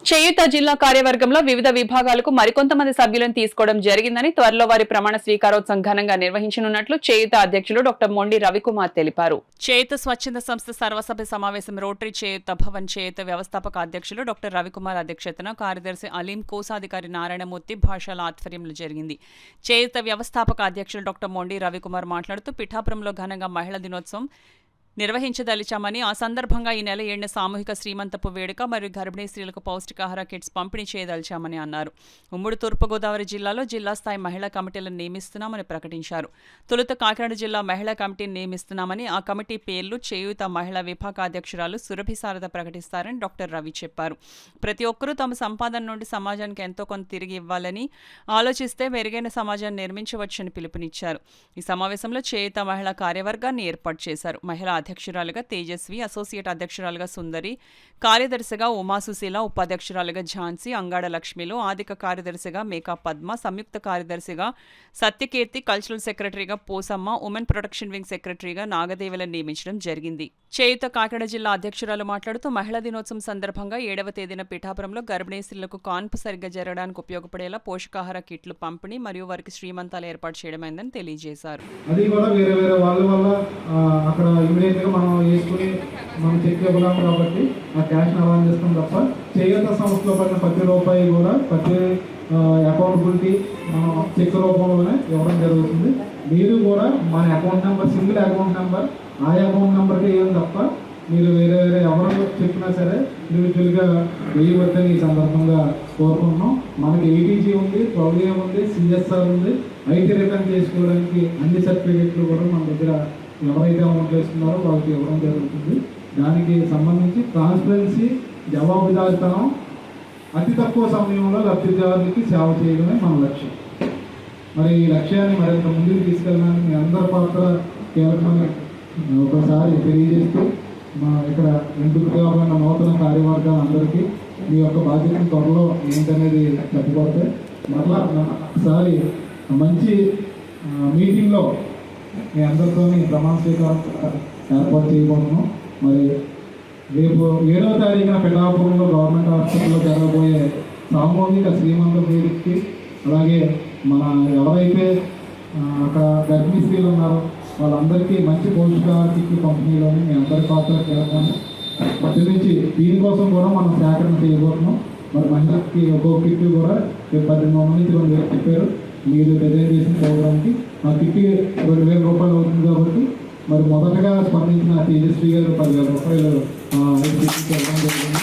చేయూత జిల్లా కార్యవర్గంలో వివిధ విభాగాలకు మరికొంతమంది సభ్యులను తీసుకోవడం జరిగిందని త్వరలో వారి ప్రమాణ స్వీకారోత్సవం ఘనంగా నిర్వహించనున్నట్లు చేయూత అధ్యక్షులు డాక్టర్ మొండి రవికుమార్ తెలిపారు. చేయూత స్వచ్ఛంద సంస్థ సర్వసభ్య సమావేశం రోటరీ చేయూత భవన్ చేయూత వ్యవస్థాపక అధ్యక్షులు డాక్టర్ రవికుమార్ అధ్యక్షతన కార్యదర్శి అలీం, కోశాధికారి నారాయణమూర్తి భాషల ఆధ్వర్యంలో జరిగింది. చేయూత వ్యవస్థాపక అధ్యక్షులు డాక్టర్ మొండి రవికుమార్ మాట్లాడుతూ పిఠాపురంలో ఘనంగా మహిళా దినోత్సవం నిర్వహించదలిచామని, ఆ సందర్భంగా ఈ నెల 7న సామూహిక శ్రీమంతపు వేడుక మరియు గర్భిణీ స్త్రీలకు పౌష్టికాహార కిట్స్ పంపిణీ చేయదలిచామని అన్నారు. ఉమ్మడి తూర్పుగోదావరి జిల్లాలో జిల్లా స్థాయి మహిళా కమిటీలను నియమిస్తున్నామని ప్రకటించారు. తొలుత కాకినాడ జిల్లా మహిళా కమిటీని నియమిస్తున్నామని, ఆ కమిటీ పేర్లు చేయూత మహిళా విభాగ అధ్యక్షురాలు సురభి శారద ప్రకటిస్తారని డాక్టర్ రవి చెప్పారు. ప్రతి ఒక్కరూ తమ సంపాదన నుండి సమాజానికి ఎంతో కొంత తిరిగి ఇవ్వాలని ఆలోచిస్తే మెరుగైన సమాజాన్ని నిర్మించవచ్చని పిలుపునిచ్చారు. ఈ సమావేశంలో చేయూత మహిళా కార్యవర్గాన్ని ఏర్పాటు చేశారు. మహిళా అధ్యక్షురాలుగా తేజస్వి, అసోసియేట్ అధ్యక్షురాలుగా సుందరి, కార్యదర్శిగా ఉమాసుశీల, ఉపాధ్యక్షురాలుగా ఝాన్సీ, అంగాడ లక్ష్మిలు, ఆర్థిక కార్యదర్శిగా మేకా పద్మ, సంయుక్త కార్యదర్శిగా సత్యకీర్తి, కల్చరల్ సెక్రటరీగా పోసమ్మ, ఉమెన్ ప్రొటెక్షన్ వింగ్ సెక్రటరీగా నాగదేవులను నియమించడం జరిగింది. చేయూత కాకినాడ జిల్లా అధ్యక్షురాలు మాట్లాడుతూ మహిళా దినోత్సవం సందర్భంగా 7వ తేదీన పిఠాపురంలో గర్భిణీ స్త్రీలకు కాన్పు సరిగ్గా జరగడానికి ఉపయోగపడేలా పోషకాహార కిట్లు పంపిణీ మరియు వారికి శ్రీమంతాలు ఏర్పాటు చేయడమైందని తెలియజేశారు. మనం వేసుకుని మనం చెక్ ఇవ్వలేము కాబట్టి ఆ క్యాష్ని అలా చేస్తాం తప్ప చేయూత సంస్థలో పడిన ప్రతి రూపాయి కూడా ప్రతి అకౌంటబిలిటీ మనం చెక్ రూపంలోనే ఇవ్వడం జరుగుతుంది. మీరు కూడా మన account number, single account number, ఆ అకౌంట్ నెంబర్కి వేయం తప్ప మీరు వేరే ఎవరు చెప్పినా సరే ఇండివిజువల్గా వేయవద్దని ఈ సందర్భంగా కోరుకుంటున్నాం. మనకి ఏటీజీ ఉంది, ప్రౌడియం ఉంది, సిఎస్ఆర్ ఉంది, ఐటీ రిటర్న్ చేసుకోవడానికి అన్ని సర్టిఫికెట్లు కూడా మన దగ్గర ఎవరైతే అమౌంట్ చేస్తున్నారో వాళ్ళకి ఇవ్వడం జరుగుతుంది. దానికి సంబంధించి ట్రాన్స్పరెన్సీ, జవాబుదారితనం, అతి తక్కువ సమయంలో లబ్ధిదారులకి సేవ చేయడమే మన లక్ష్యం. మరి ఈ లక్ష్యాన్ని మరింత ముందుకు తీసుకెళ్ళడానికి మీ అందరి పాత్ర కీలకమని ఒకసారి తెలియజేస్తూ ఇక్కడ ఎందుకు కావాలన్న నూతన కార్యవర్గాలందరికీ మీ యొక్క బాధ్యతను త్వరలో ఏంటనేది చెప్పబడితే మరలా ఒకసారి మంచి మీటింగ్లో మీ అందరితో ప్రమాణ స్వీకారం ఏర్పాటు చేయబోతున్నాం. మరి రేపు 7వ తారీఖున పిఠాపురంలో గవర్నమెంట్ హాస్పిటల్లో జరగబోయే సామూహిక శ్రీమంత వేదికకి, అలాగే మన ఎవరైతే అక్కడ గర్భిణీ స్త్రీలు ఉన్నారో వాళ్ళందరికీ మంచి పోషకాహార కిట్లు పంపిణీలోని మీ అందరి పాత్ర కీలకమని నుంచి దీనికోసం కూడా మనం సేకరణ చేయబోతున్నాం. మరి మహిళకి ఒక్కొక్క కిట్లు కూడా 12 నుంచి 2,000 చెప్పారు. మీరు డిజైన్ చేసిన ప్రోగ్రామ్కి ఆ కిట్ 2,000 రూపాయలు అవుతుంది కాబట్టి మరి మొదటగా స్పందించిన తేజస్వి గారు 10,000 రూపాయలు జరిగింది.